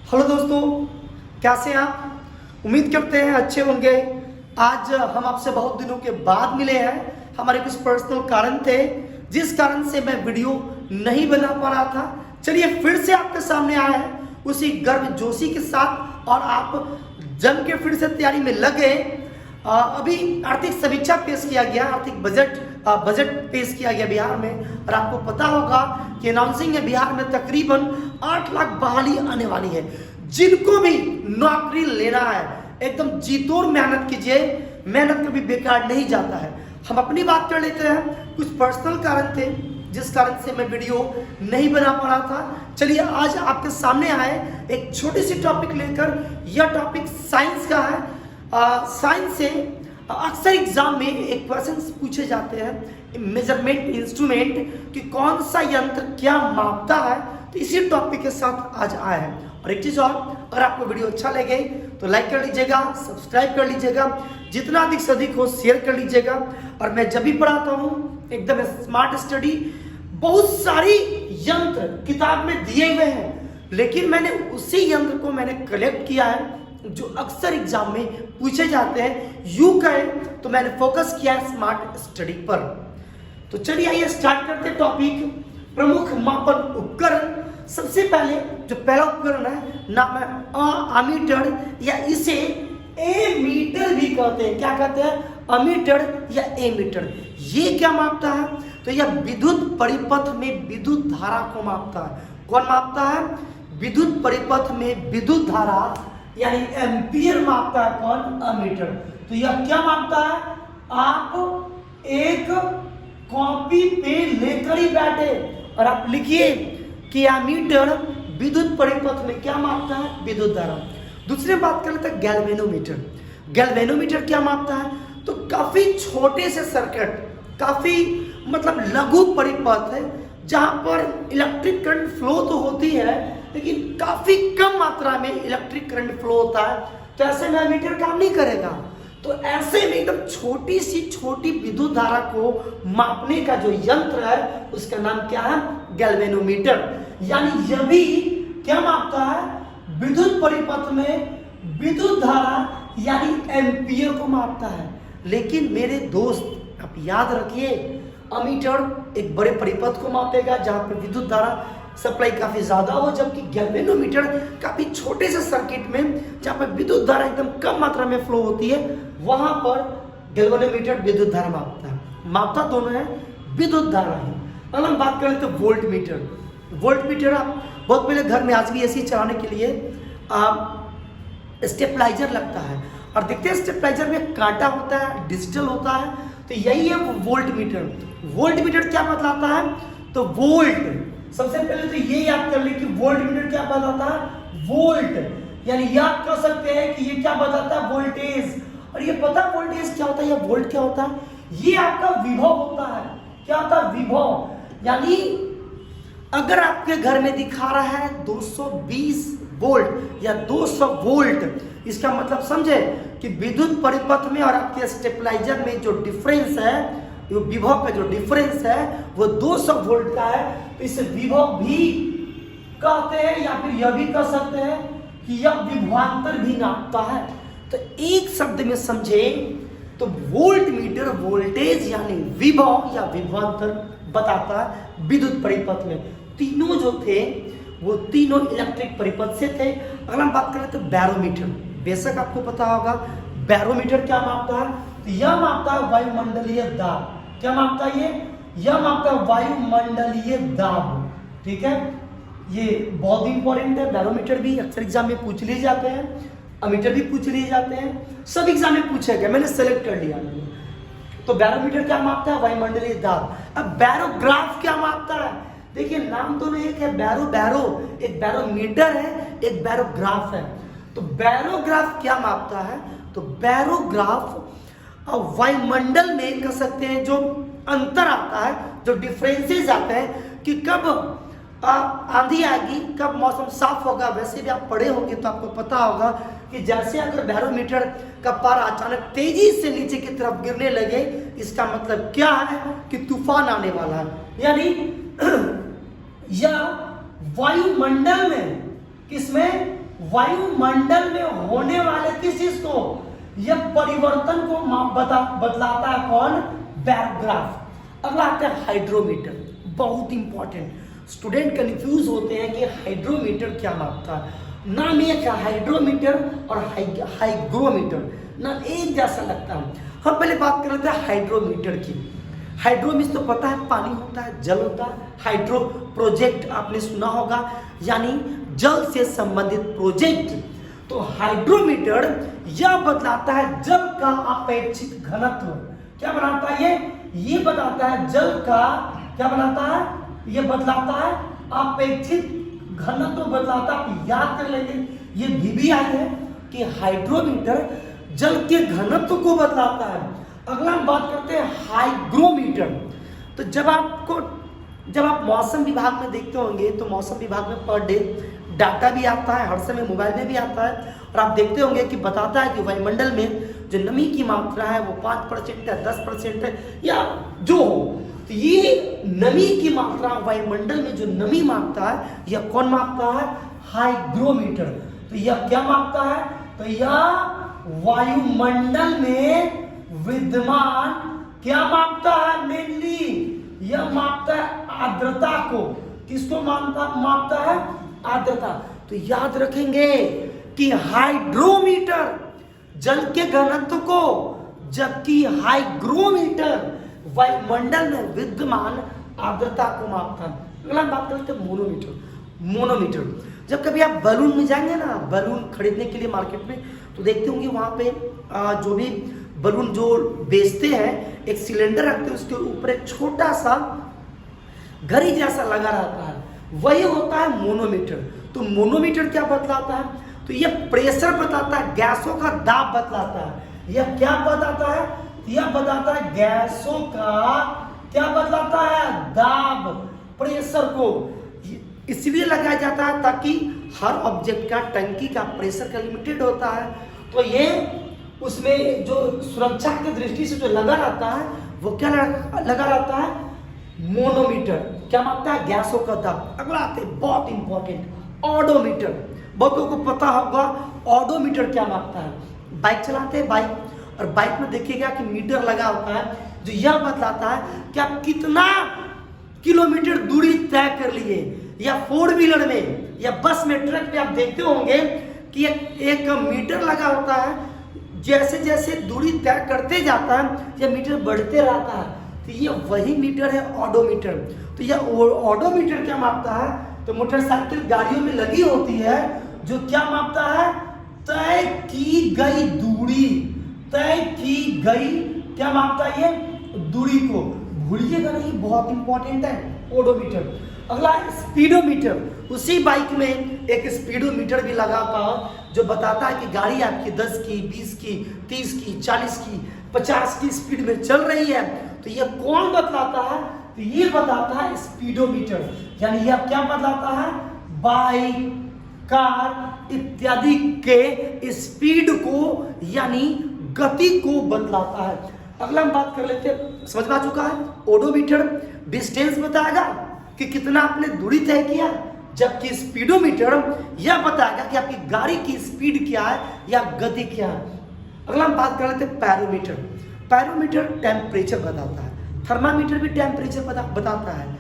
Hello दोस्तों, कैसे हैं आप? उम्मीद करते हैं अच्छे होंगे। आज हम आपसे बहुत दिनों के बाद मिले हैं। हमारे कुछ पर्सनल कारण थे जिस कारण से मैं वीडियो नहीं बना पा रहा था। चलिए फिर से आपके सामने आया है उसी गर्व जोशी के साथ और आप जम के फिर से तैयारी में लगे। अभी आर्थिक समीक्षा पेश किया गया, आर्थिक बजट पेश किया गया बिहार में और आपको पता होगा कि अनाउंसिंग है बिहार में तकरीबन 8 लाख बहाली आने वाली है। जिनको भी नौकरी लेना है एकदम जी तोड़ मेहनत कीजिए, मेहनत कभी बेकार नहीं जाता है। हम अपनी बात कर लेते हैं। कुछ पर्सनल कारण थे जिस कारण से मैं वीडियो नहीं बना पा रहा था। चलिए आज आपके सामने आए एक छोटी सी टॉपिक लेकर। यह टॉपिक साइंस का है। साइंस से अक्सर एग्जाम में एक क्वेश्चन पूछे जाते हैं, मेजरमेंट इंस्ट्रूमेंट कि कौन सा यंत्र क्या मापता है। तो इसी टॉपिक के साथ आज आए हैं। और एक चीज और, अगर आपको वीडियो अच्छा लगे तो लाइक कर लीजिएगा, सब्सक्राइब कर लीजिएगा, जितना अधिक से अधिक हो शेयर कर लीजिएगा। और मैं जब भी पढ़ाता हूँ एकदम स्मार्ट स्टडी, बहुत सारी यंत्र किताब में दिए हुए हैं, लेकिन मैंने उसी यंत्र को मैंने कलेक्ट किया है जो अक्सर एग्जाम में पूछे जाते हैं। यूं कहें तो मैंने फोकस किया है स्मार्ट स्टडी पर। तो चलिए आइए स्टार्ट करते हैं टॉपिक। प्रमुख मापन उपकरण। सबसे पहले जो पहला उपकरण है नाम है अमीटर, या इसे एमीटर भी कहते हैं। क्या कहते हैं? अमीटर या एमीटर। ये क्या मापता है? तो यह विद्युत परिपथ में विद्युत धारा को मापता है। कौन मापता है? विद्युत परिपथ में विद्युत धारा यानी एम्पियर मापता है। कौन? अमीटर। तो यह क्या मापता है? आप एक कॉपी पेन लेकर ही बैठे और आप लिखिए कि अमीटर विद्युत परिपथ में क्या मापता है? विद्युत धारा। दूसरी बात कर लेते हैं गैल्वेनोमीटर। गैल्वेनोमीटर क्या मापता है? तो काफी छोटे से सर्किट, काफी मतलब लघु परिपथ है जहां पर इलेक्ट्रिक करंट फ्लो तो होती है लेकिन काफी कम मात्रा में इलेक्ट्रिक करंट फ्लो होता है, तो ऐसे में एमीटर काम नहीं करेगा। तो ऐसे में एकदम छोटी सी छोटी विद्युत धारा को मापने का जो यंत्र है उसका नाम क्या है? गैल्वेनोमीटर। यानी यह भी क्या मापता है? विद्युत परिपथ में विद्युत धारा यानी एम्पियर को मापता है। लेकिन मेरे दोस्त आप याद रखिए, अमीटर एक बड़े परिपथ को मापेगा जहां पर विद्युत धारा सप्लाई काफी ज्यादा हो, जबकि गैल्वेनोमीटर काफी छोटे से सर्किट में जहां पर विद्युत धारा एकदम कम मात्रा में फ्लो होती है वहां पर गैल्वेनोमीटर विद्युत धारा मापता है। मापता दोनों है, विद्युत धारा है। अगर हम बात करें तो वोल्ट मीटर। वोल्ट मीटर आप बहुत पहले घर में आज भी ऐसी चलाने के लिए स्टेपलाइजर लगता है और देखते हैं स्टेपलाइजर में कांटा होता है, डिजिटल होता है, तो यही है वोल्ट मीटर। वोल्ट मीटर क्या बतलाता है? तो वोल्ट। सबसे पहले तो ये याद कर ले कि वोल्ट मीटर क्या बताता है? वोल्ट। यानी याद कर सकते हैं कि ये क्या बताता है? वोल्टेज। और ये पता वोल्टेज क्या होता है या वोल्ट क्या होता है? ये आपका विभव होता है। क्या होता है? विभव। यानी अगर आपके घर में दिखा रहा है 220 वोल्ट या 200 वोल्ट, इसका मतलब समझे कि विद्युत परिपथ में और आपके स्टेबलाइजर में जो डिफरेंस है, जो विभव का जो डिफरेंस है वो 200 वोल्ट का है। तो इसे विभव भी कहते हैं या फिर यह भी कह सकते हैं कि यह विभवांतर भी नापता है। तो एक शब्द में समझे तो वोल्ट मीटर वोल्टेज यानी विभव या विभवांतर बताता है विद्युत परिपथ में। तीनों जो थे वो तीनों इलेक्ट्रिक परिपथ से थे। अगर हम बात करें तो बैरोमीटर, बेशक आपको पता होगा बैरोमीटर क्या मापता है? तो यह मापता है वायुमंडलीय दाब। क्या मापता है? यह मापता है वायुमंडलीय दाब। ठीक है, ये बहुत इंपॉर्टेंट है। बैरोमीटर भी अक्सर एग्जाम में पूछ लिए जाते हैं, अमीटर भी पूछ लिए जाते हैं, सब एग्जाम में पूछे गए, मैंने सेलेक्ट कर लिया। तो बैरोमीटर क्या मापता है? वायुमंडलीय दाब। अब बैरोग्राफ क्या मापता है? देखिए नाम दोनों एक है, बैरो, एक बैरोमीटर है, एक बैरोग्राफ है। तो बैरोग्राफ क्या मापता है? तो बैरोग्राफ वायुमंडल में कह सकते हैं जो अंतर आता है, जो डिफरेंसेस आते हैं कि कब आंधी आएगी, कब मौसम साफ होगा। वैसे भी आप पढ़े होंगे तो आपको पता होगा कि जैसे अगर बैरोमीटर का पारा अचानक तेजी से नीचे की तरफ गिरने लगे, इसका मतलब क्या है कि तूफान आने वाला है। यानी या वायुमंडल में किसमें वायुमंडल में होने वाले किस चीज को, यह परिवर्तन को बतलाता है कौन, बैरोग्राफ। अगला आता है हाइड्रोमीटर, बहुत इंपॉर्टेंट। स्टूडेंट कंफ्यूज होते हैं कि हाइड्रोमीटर क्या मापता है। नाम एक है हाइड्रोमीटर और हाइग्रोमीटर, नाम एक जैसा लगता है। हम पहले बात कर लेते हैं हाइड्रोमीटर की। हाइड्रोमीटर तो पता है पानी होता है, जल होता है। हाइड्रो प्रोजेक्ट आपने सुना होगा, यानी जल से संबंधित प्रोजेक्ट। तो हाइड्रोमीटर यह बतलाता है जल का अपेक्षित घनत्व। क्या बनाता है ये बताता है जल का, क्या बनाता है, ये बतलाता है अपेक्षित घनत्व बतलाता है। याद कर लेंगे, ये भी आई है कि हाइड्रोमीटर जल के घनत्व को बतलाता है। अगला हम बात करते हैं हाइग्रोमीटर। तो जब आप मौसम विभाग में देखते होंगे तो मौसम विभाग में पर डे डाटा भी आता है, हर समय मोबाइल में भी आता है, और आप देखते होंगे कि बताता है कि वायुमंडल में जो नमी की मात्रा है वो 5% है, 10% है, या जो हो। तो ये नमी की मात्रा वायुमंडल में जो नमी मापता है, यह कौन मापता है, हाइग्रोमीटर। तो यह क्या मापता है, तो यह वायुमंडल में विद्यमान क्या मापता है, मेनली यह मापता है आर्द्रता को। किसको मापता है, आर्द्रता। तो याद रखेंगे कि हाइड्रोमीटर जल के घनत्व को, जबकि हाइग्रोमीटर वायुमंडल में विद्यमान आर्द्रता को मापता है। अगला बात करते हैं मोनोमीटर। जब कभी आप बलून में जाएंगे ना, बलून खरीदने के लिए मार्केट में, तो देखते होंगे वहां पे जो भी बलून जो बेचते हैं, एक सिलेंडर रखते हैं, उसके ऊपर एक छोटा सा घड़ी जैसा लगा रहता है, वही होता है मोनोमीटर। तो मोनोमीटर क्या बतलाता है, तो यह प्रेशर बताता है, गैसों का दाब बतलाता है। यह क्या बताता है, यह बताता है गैसों का क्या बतलाता है, दाब, प्रेशर को। इसलिए लगाया जाता है ताकि हर ऑब्जेक्ट का, टंकी का प्रेशर का लिमिटेड होता है। तो ये उसमें जो सुरक्षा की दृष्टि से जो लगा रहता है, वो क्या लगा रहता है, मोनोमीटर। क्या मापता है, गैसों का दाब। अगला आते हैं बहुत इंपॉर्टेंट, ऑडोमीटर। बहुत लोगों को पता होगा ऑडोमीटर क्या मापता है। बाइक चलाते हैं बाइक, और बाइक में देखिएगा कि मीटर लगा होता है जो यह बतलाता है कि आप कितना किलोमीटर दूरी तय कर लिए। या 4 व्हीलर में या बस में, ट्रक में आप देखते होंगे कि एक मीटर लगा होता है, जैसे जैसे दूरी तय करते जाता है यह मीटर बढ़ते रहता है। तो ये वही मीटर है ऑडोमीटर। तो यह ऑडोमीटर क्या मापता है, तो मोटरसाइकिल गाड़ियों में लगी होती है, जो क्या मापता है, तय की गई दूरी, तय की गई क्या मापता है, ये दूरी को। भूलिएगा नहीं, बहुत इंपॉर्टेंट है ओडोमीटर। अगला स्पीडोमीटर। उसी बाइक में एक स्पीडोमीटर भी लगा था जो बताता है कि गाड़ी आपकी 10 की, 20 की, 30 की, 40 की, 50 की स्पीड में चल रही है। तो यह कौन बतलाता है, तो ये बताता है स्पीडोमीटर। यानी यह क्या बतलाता है, बाइक, कार इत्यादि के स्पीड को यानी गति को बतलाता है। अगला हम बात कर लेते हैं, समझ में आ चुका है, ओडोमीटर डिस्टेंस बताएगा कि कितना आपने दूरी तय किया, जबकि स्पीडोमीटर यह बताएगा कि आपकी गाड़ी की स्पीड क्या है या गति क्या है। अगला हम बात कर लेते हैं पैरोमीटर। पैरोमीटर टेम्परेचर बताता है, थर्मामीटर भी टेम्परेचर बताता है।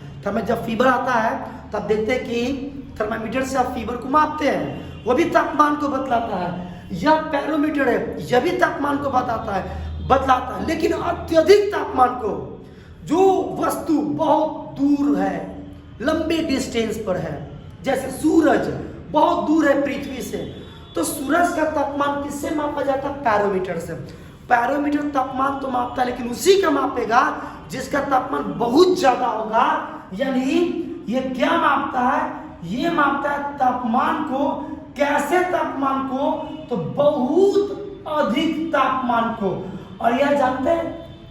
जब फीवर आता है तब देखते हैं कि थर्मामीटर से आप फीवर को मापते हैं, वो भी तापमान को बतलाता है। यह पैरोमीटर है, यह भी तापमान को बतलाता है, लेकिन अत्यधिक तापमान को, जो वस्तु बहुत दूर है, लंबे डिस्टेंस पर है, जैसे सूरज बहुत दूर है पृथ्वी से, तो सूरज का तापमान किससे मापा जाता है, पैरोमीटर से। पैरोमीटर तापमान तो मापता है, लेकिन उसी का मापेगा जिसका तापमान बहुत ज्यादा होगा। यानी ये क्या मापता है, ये मापता है तापमान को। कैसे तापमान को, तो बहुत अधिक तापमान को। और यह जानते हैं,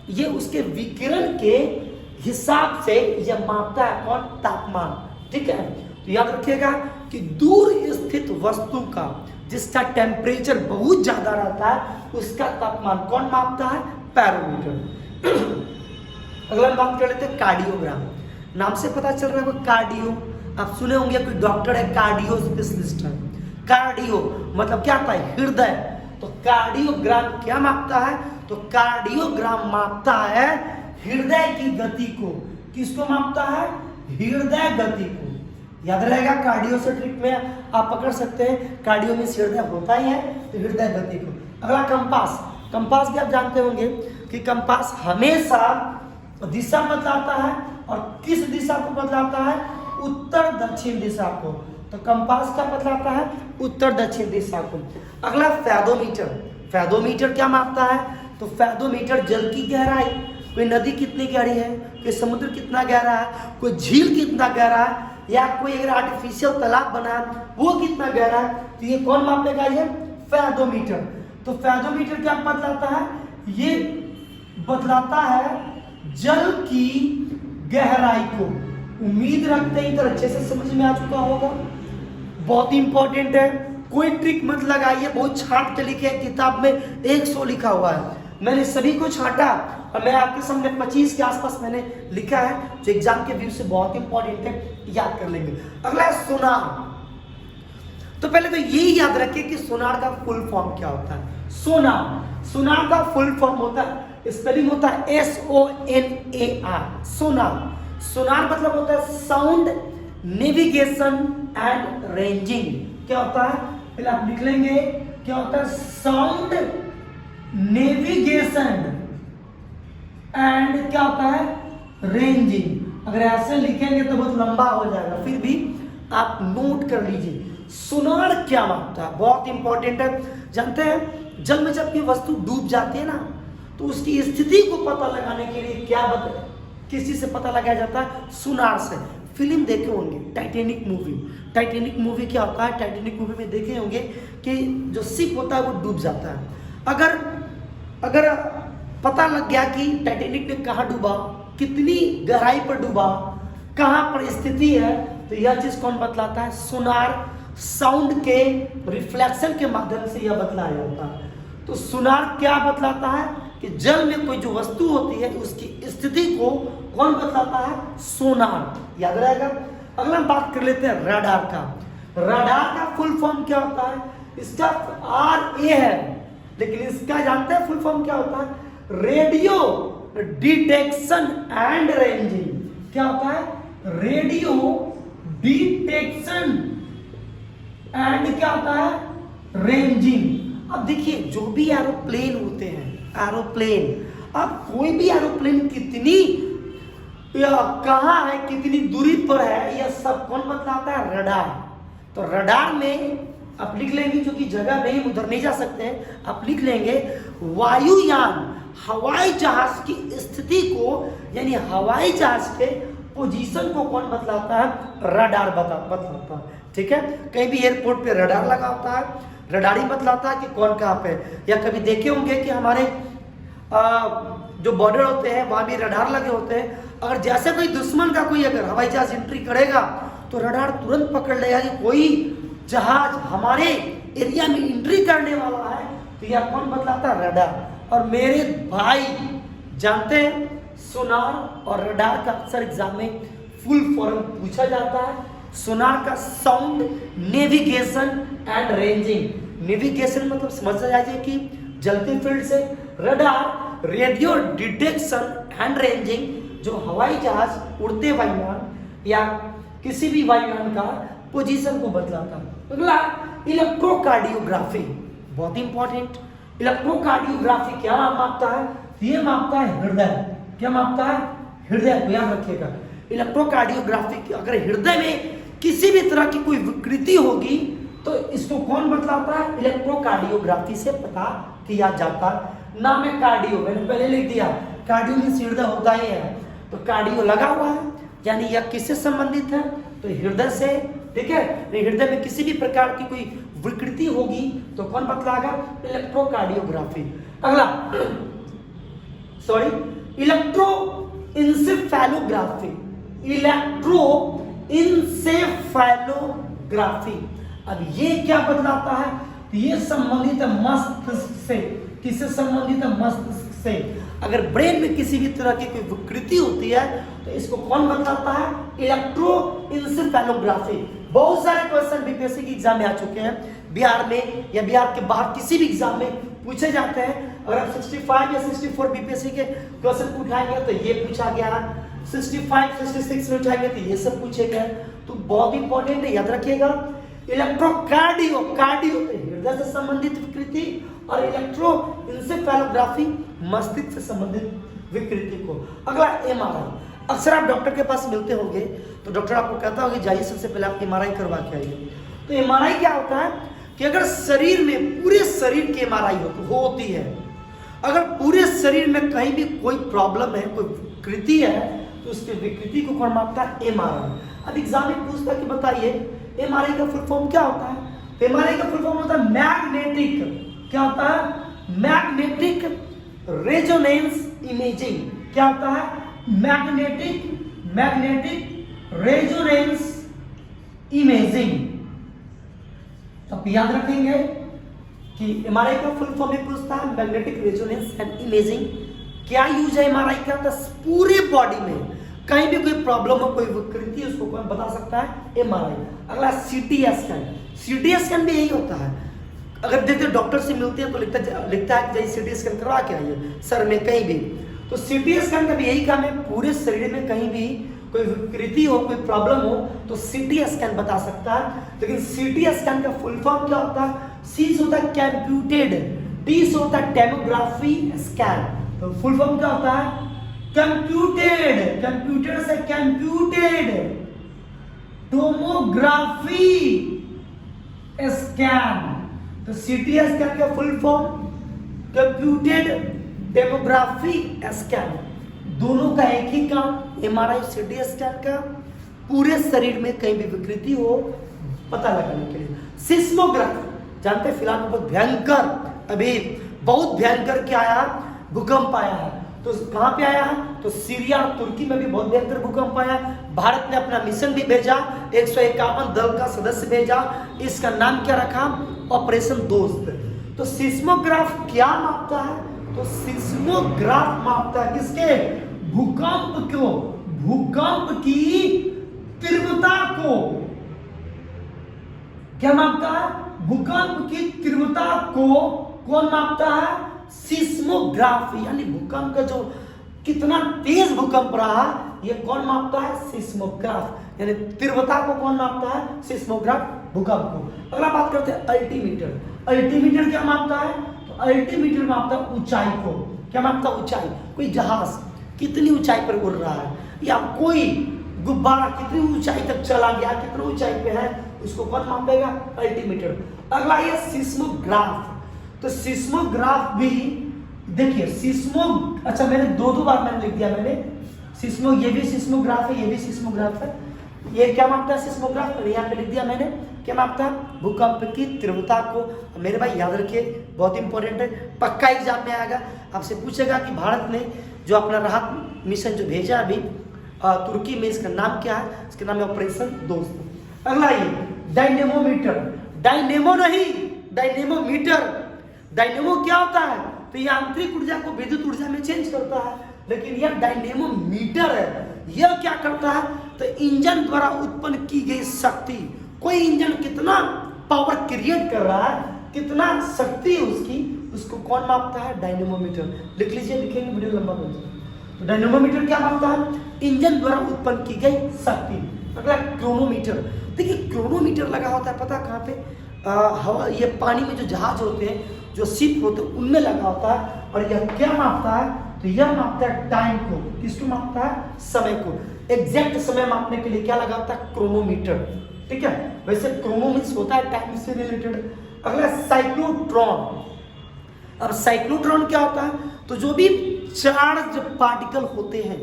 ये उसके विकिरण के हिसाब से यह मापता है कौन, तापमान। ठीक है, तो याद रखिएगा कि दूर स्थित वस्तु का जिसका टेम्परेचर बहुत ज्यादा रहता है, उसका तापमान कौन मापता है, पैरोमीटर। अगला बात कर लेते हैं कार्डियोग्राम। नाम से पता चल रहा है कार्डियो, आप सुने होंगे कोई डॉक्टर है कार्डियो स्पेशलिस्ट है। कार्डियो मतलब क्या होता है, हृदय। तो कार्डियोग्राम क्या मापता है, तो कार्डियोग्राम मापता है हृदय की गति को। किसको मापता है, हृदय गति को। याद रहेगा, कार्डियो से ट्रिक में आप पकड़ सकते हैं, कार्डियो में हृदय होता ही है, तो हृदय गति को। अगला कंपास। कंपास भी आप जानते होंगे कि कंपास हमेशा दिशा बतलाता है, और किस दिशा को बतलाता है, उत्तर दक्षिण दिशा को। तो कंपास क्या बतलाता है, उत्तर दक्षिण दिशा को। अगला फैदोमीटर। फैदोमीटर क्या मापता है, तो फैदोमीटर जल की गहराई, कोई नदी कितनी गहरी है, कोई समुद्र कितना गहरा है, कोई झील कितना गहरा है, या कोई अगर आर्टिफिशियल तालाब बना है वो कितना गहरा है, तो ये कौन मापेगा, ये फैदोमीटर। तो फैदोमीटर क्या बतलाता है, ये बतलाता है जल की गहराई को। उम्मीद रखते हैं इधर अच्छे से समझ में आ चुका होगा। बहुत इंपॉर्टेंट है, कोई ट्रिक मत लगाइए, बहुत छांट के लिखे, किताब में 100 लिखा हुआ है, मैंने सभी को छांटा और मैं आपके सामने 25 के आसपास मैंने लिखा है, जो एग्जाम के व्यू से बहुत इंपॉर्टेंट है, याद कर लेंगे। अगला है सोनार। तो पहले तो यही याद रखिए कि सोनार का फुल फॉर्म क्या होता है। सोनार, सोनार का फुल फॉर्म होता है, स्पेलिंग होता है SONAR, सोनार। सोनार मतलब होता है साउंड नेविगेशन एंड रेंजिंग। क्या होता है, पहले आप लिख लेंगे, क्या होता है, साउंड नेविगेशन एंड क्या होता है, रेंजिंग। अगर ऐसे लिखेंगे तो बहुत लंबा हो जाएगा, फिर भी आप नोट कर लीजिए। सोनार क्या मापता है, बहुत इंपॉर्टेंट है। जानते हैं, जल में जब कोई वस्तु डूब जाती है ना, तो उसकी स्थिति को पता लगाने के लिए किस चीज से पता लगाया जाता है, सोनार से। फिल्म देखे होंगे टाइटैनिक मूवी। टाइटैनिक मूवी क्या होता है, टाइटैनिक मूवी में देखे होंगे कि जो शिप होता है वो डूब जाता है। अगर पता लग गया कि टाइटैनिक ने कहाँ डूबा, कितनी गहराई पर डूबा, कहाँ पर स्थिति है, तो यह चीज कौन बतलाता है, सोनार। साउंड के रिफ्लेक्शन के माध्यम से यह बतलाया जाता है। तो सोनार क्या बतलाता है कि जल में कोई जो वस्तु होती है उसकी स्थिति को कौन बतलाता है, सोनार। याद रहेगा। अगला बात कर लेते हैं रडार का। रडार का फुल फॉर्म क्या होता है, इसका RA है, लेकिन इसका जानते हैं फुल फॉर्म क्या होता है, रेडियो डिटेक्शन एंड रेंजिंग। क्या होता है, रेडियो डिटेक्शन एंड क्या होता है, रेंजिंग। अब देखिए, जो भी एरोप्लेन होते हैं, एरोप्लेन, अब कोई भी एरोप्लेन कितनी कहाँ है, कितनी दूरी पर है, यह सब कौन बतलाता है, रडार। तो रडार में आप लिख लेंगे, जो कि जगह नहीं, उधर नहीं जा सकते हैं, आप लिख लेंगे वायुयान, हवाई जहाज की स्थिति को, यानी हवाई जहाज के पोजीशन को कौन बतलाता है, रडार बतलाता है। ठीक है, कहीं भी एयरपोर्ट पे रडार लगा होता है, रडार ही बतलाता है कि कौन कहाँ पे। या कभी देखे होंगे कि हमारे जो बॉर्डर होते हैं वहां भी रडार लगे होते हैं। अगर जैसे कोई दुश्मन का कोई अगर हवाई जहाज एंट्री करेगा तो रडार तुरंत पकड़ लेगा कि कोई जहाज हमारे एरिया में एंट्री करने वाला है, तो यह कौन बतलाता है, रडार। और मेरे भाई जानते हैं, सोनार और रडार का अक्सर एग्जाम में फुल फॉर्म पूछा जाता है। सोनार का sound navigation and ranging. Navigation मतलब समझ जाइए कि जलते फील्ड से, radar radio detection and ranging, जो हवाई जहाज, उड़ते वायुयान या किसी भी वायुयान का पोजीशन को बतलाता है। अगला इलेक्ट्रोकार्डियोग्राफी, बहुत इंपॉर्टेंट। इलेक्ट्रोकार्डियोग्राफी क्या मापता है, ये मापता है हृदय। क्या मापता है, हृदय को याद रखिएगा। इलेक्ट्रोकार्डियोग्राफी, अगर हृदय में किसी भी तरह की कोई विकृति होगी तो इसको कौन बतलाता है, इलेक्ट्रोकार्डियोग्राफी से पता किया जाता है। नाम है कार्डियो, मैंने पहले लिख दिया, कार्डियो में हृदय होता ही है, तो कार्डियो लगा हुआ है, यानी यह किससे संबंधित है, तो हृदय से। ठीक है, हृदय में किसी भी प्रकार की कोई विकृति होगी तो कौन बतलाएगा, इलेक्ट्रोकार्डियोग्राफी। अगला इलेक्ट्रो इंसेफेलोग्राफी। इलेक्ट्रो इंसेफेलोग्राफी, अब ये क्या बतलाता है, तो ये संबंधित है मस्तिष्क से। किससे संबंधित है, मस्तिष्क से। अगर ब्रेन में किसी भी तरह की कोई विकृति होती है तो इसको कौन बतलाता है, इलेक्ट्रो इंसेफेलोग्राफी। बहुत सारे क्वेश्चन बीपीएससी के एग्जाम में आ चुके हैं, बिहार में या बिहार के बाहर किसी भी एग्जाम में पूछे जाते हैं। अगर आप 65 या 64 बीपीएससी के क्वेश्चन उठाएंगे तो ये पूछा गया, 65 66 में उठाएंगे तो ये सब पूछे गए। तो बहुत इंपॉर्टेंट है, याद रखिएगा। इलेक्ट्रोकार्डियो, कार्डियो हृदय से संबंधित विकृति और इलेक्ट्रोएन्सेफेलोग्राफी मस्तिष्क से संबंधित विकृति को। अगला एमआरआई। अक्सर आप डॉक्टर के पास मिलते होंगे तो डॉक्टर आपको कहता होगा जाइए सबसे पहले आप एमआरआई करवा के आइए। तो एमआरआई क्या होता है कि अगर शरीर में, पूरे शरीर की एमआरआई होती है, अगर पूरे शरीर में कहीं भी कोई प्रॉब्लम है, कोई विकृति है, तो उसके विकृति को कौन मापता है? एमआरआई। अब एग्जाम में पूछता है कि बताइए एमआरआई का फुल फॉर्म क्या होता है? तो एमआरआई का फुल फॉर्म होता है मैग्नेटिक, क्या होता है? Magnetic resonance imaging. क्या होता है? Magnetic resonance imaging. तो याद रखेंगे कि एमआरआई का फुल फॉर्म भी पूछता है मैग्नेटिक रेजोनेंस एंड इमेजिंग। क्या यूज है एमआरआई का? तो पूरे बॉडी में कहीं भी कोई प्रॉब्लम हो, कोई विकृति, उसको कौन बता सकता है? एमआरआई। अगला सीटी स्कैन। सीटी स्कैन भी यही होता है। अगर देखते डॉक्टर से मिलते हैं तो लिखता है कि सीटी स्कैन करवा के आइए सर में कहीं भी। तो सीटी स्कैन का भी यही काम है, पूरे शरीर में कहीं भी कोई विकृति हो, कोई प्रॉब्लम हो तो सीटी स्कैन बता सकता है। लेकिन सीटी स्कैन का फुल फॉर्म क्या होता है? सी से होता है कंप्यूटेड, टी से होता है डेमोग्राफी स्कैन। तो फुल फॉर्म क्या होता है? कंप्यूटेड, कंप्यूटर से कंप्यूटेड टोमोग्राफी स्कैन। तो सीटी स्कैन का full form computed demography scan. दोनों का एक ही काम, एमआरआई सीटी स्कैन का पूरे शरीर में कहीं भी विकृति हो पता लगाने के लिए। सिस्मोग्राफ जानते हैं, फिलहाल बहुत भयंकर, अभी बहुत भयंकर क्या आया? भूकंप आया है। तो कहां पे आया है? तो सीरिया और तुर्की में भी बहुत भयंकर भूकंप आया। भारत ने अपना मिशन भी भेजा, 151 दल का सदस्य भेजा। इसका नाम क्या रखा? ऑपरेशन दोस्त। तो सिस्मोग्राफ क्या मापता है? तो सिस्मोग्राफ मापता है किसके? भूकंप को, भूकंप की तीव्रता को। क्या मापता है? भूकंप की तीव्रता को कौन मापता है? सिस्मोग्राफी। यानी भूकंप का जो कितना तेज भूकंप रहा ये कौन मापता है? सिस्मोग्राफ। यानी तीव्रता को कौन मापता है? सिस्मोग्राफ भूकंप को। अगला बात करते हैं अल्टीमीटर। अल्टीमीटर क्या मापता है? तो अल्टीमीटर मापता है ऊंचाई को। क्या मापता है? ऊंचाई। कोई जहाज कितनी ऊंचाई पर उड़ रहा है, या कोई गुब्बारा कितनी ऊंचाई तक चला गया, कितनी ऊंचाई पे है, उसको कौन मापेगा? अल्टीमीटर। अगला ये सिस्मोग्राफ। तो सिस्मोग्राफ भी देखिए, अच्छा मैंने दो बार मैंने लिख दिया, मैंने सिस्मो, ये भी सिस्मोग्राफ है, ये भी सिस्मोग्राफ है। ये क्या मापता है? सिस्मोग्राफ। यहाँ पे लिख दिया मैंने, क्या मापता है? भूकंप की तीव्रता को। मेरे भाई याद रखिए, बहुत इंपॉर्टेंट है, पक्का एग्जाम में आएगा। आपसे पूछेगा कि भारत ने जो अपना राहत मिशन जो भेजा अभी तुर्की में, इसका नाम क्या है? इसका नाम है ऑपरेशन दोस्त। अगला ये डायनेमोमीटर। डायनेमो नहीं, डायनेमोमीटर। डायनेमो क्या होता है? तो ये आंतरिक ऊर्जा को विद्युत ऊर्जा में चेंज करता है, लेकिन यह डायनेमोमीटर है। यह क्या करता है? तो इंजन द्वारा उत्पन्न की गई शक्ति, कोई इंजन कितना पावर क्रिएट कर रहा है, कितना शक्ति है उसकी, उसको कौन मापता है? डायनेमोमीटर। लिख लीजिए, लिखेंगे वीडियो लंबा हो जाएगा। तो डायनेमोमीटर क्या मापता है? इंजन द्वारा उत्पन्न की गई शक्ति। अगला क्रोनोमीटर। देखिए क्रोनोमीटर लगा होता है पता कहाँ पे? हवा, ये पानी में जो जहाज होते हैं, जो शिप होते हैं, उनमें लगा होता है। और यह क्या मापता है? तो यह मापता है टाइम को। किसको मापता है? समय को। एग्जैक्ट समय मापने के लिए क्या लगा होता है? क्रोनोमीटर। ठीक है, वैसे क्रोनोमीटर होता है टाइम से रिलेटेड। अगला साइक्लोट्रॉन। अब साइक्लोट्रॉन क्या होता है? तो जो भी चार्ज पार्टिकल होते हैं,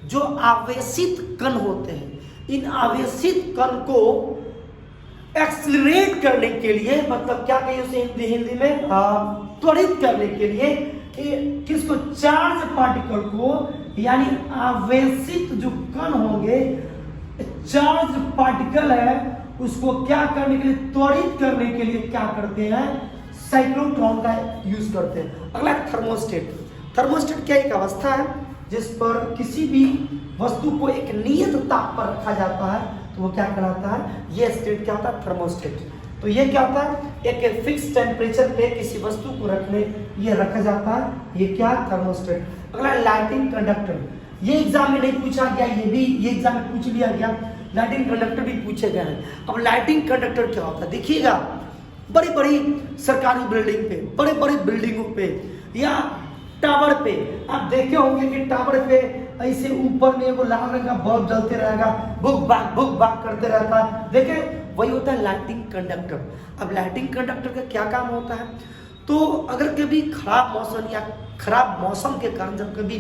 जो आवेशित कण होते हैं, इन आवेशित कण को एक्सलरेट करने के लिए, मतलब क्या कहिए उसे हिंदी में, त्वरित करने के लिए, कि किसको? चार्ज पार्टिकल को, यानी आवेशित जो कण होंगे, चार्ज पार्टिकल है, उसको क्या करने के लिए? त्वरित करने के लिए क्या करते हैं? साइक्लोट्रॉन का यूज करते हैं। अगला थर्मोस्टेट। थर्मोस्टेट क्या एक अवस्था है जिस पर किसी भी वस्तु को एक नियत ताप पर रखा जाता है, तो तो वो क्या कहलाता है, ये स्टेट क्या होता है, थर्मोस्टेट। तो ये क्या होता है, एक फिक्स टेम्परेचर पे किसी वस्तु को रखने ये रखा जाता है, ये क्या, थर्मोस्टेट। अगला लाइटिंग कंडक्टर, ये एग्जाम में नहीं पूछा गया, ये एग्जाम में पूछ लिया गया, लाइटिंग कंडक्टर भी पूछे गए हैं। अब लाइटिंग कंडक्टर क्या होता है, देखिएगा बड़ी बड़ी सरकारी बिल्डिंग पे, बड़े बड़े बिल्डिंगों पे या टावर पे आप देखे होंगे कि टावर पे ऐसे ऊपर में वो लाल रंग का बल्ब जलते रहेगा, बुक बाक करते रहता है, देखे, वही होता है लाइटिंग कंडक्टर। अब लाइटिंग कंडक्टर का क्या काम होता है, तो अगर कभी खराब मौसम या खराब मौसम के कारण जब कभी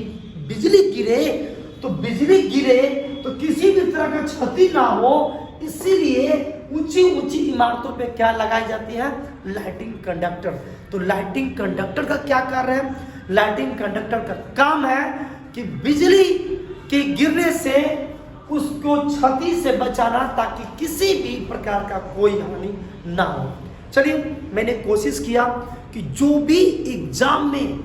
बिजली गिरे तो किसी भी तरह का क्षति ना हो, इसीलिए ऊंची ऊंची इमारतों पे क्या लगाई जाती है, लाइटिंग कंडक्टर। तो लाइटिंग कंडक्टर का क्या कार्य है, लाइटिंग कंडक्टर का काम है कि बिजली के गिरने से उसको क्षति से बचाना, ताकि किसी भी प्रकार का कोई हानि ना हो। चलिए, मैंने कोशिश किया कि जो भी एग्जाम में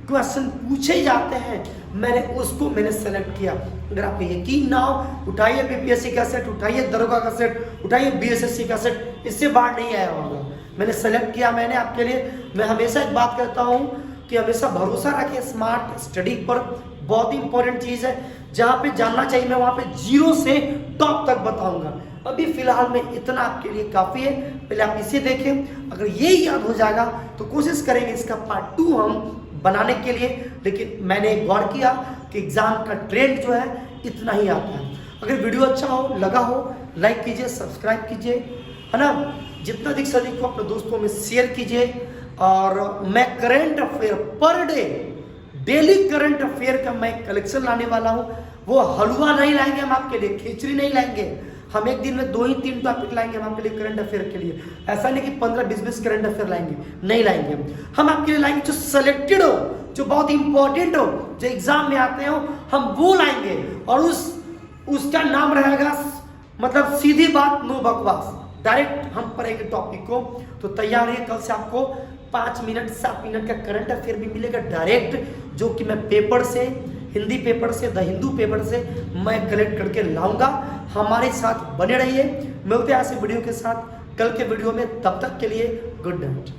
क्वेश्चन पूछे जाते हैं मैंने सेलेक्ट किया। अगर आपको यकीन ना हो, उठाइए बीपीएससी का सेट, उठाइए दरोगा का सेट, उठाइए बीएसएससी का सेट, इससे बाहर नहीं आया होगा। मैंने सेलेक्ट किया मैंने आपके लिए। मैं हमेशा एक बात करता हूँ कि हमेशा भरोसा रखें स्मार्ट स्टडी पर, बहुत ही इंपॉर्टेंट चीज़ है। जहाँ पे जानना चाहिए मैं वहाँ पे 0 से टॉप तक बताऊंगा। अभी फिलहाल में इतना आपके लिए काफ़ी है, पहले आप इसे देखें। अगर ये याद हो जाएगा तो कोशिश करेंगे इसका पार्ट 2 हम बनाने के लिए। लेकिन मैंने गौर किया कि एग्जाम का ट्रेंड जो है इतना ही आता है। अगर वीडियो अच्छा हो, लगा हो, लाइक कीजिए, सब्सक्राइब कीजिए, है ना, जितना अधिक से अधिक को अपने दोस्तों में शेयर कीजिए। और मैं current affair per day, daily current affair का मैं कलेक्शन लाने वाला हूँ। वो हलवा नहीं लाएंगे हम आपके लिए, खिचड़ी नहीं लाएंगे हम, एक दिन में 2 ही 3 टॉपिक लाएंगे हम आपके लिए करंट अफेयर के लिए। ऐसा नहीं कि 15-20 करंट अफेयर लाएंगे, नहीं लाएंगे हम आपके लिए लाएंगे जो सिलेक्टेड हो, जो बहुत इंपॉर्टेंट हो, जो एग्जाम में आते हो, हम वो लाएंगे। और उसका नाम रहेगा, मतलब सीधी बात, नो बकवास, डायरेक्ट हम पढ़ेंगे टॉपिक को। तो तैयार रहिए, कल से आपको 5 मिनट 7 मिनट का करंट अफेयर भी मिलेगा डायरेक्ट, जो कि मैं पेपर से, हिंदी पेपर से, द हिंदू पेपर से मैं कलेक्ट करके लाऊंगा। हमारे साथ बने रहिए, मिलते हैं ऐसे वीडियो के साथ कल के वीडियो में। तब तक के लिए गुड नाइट।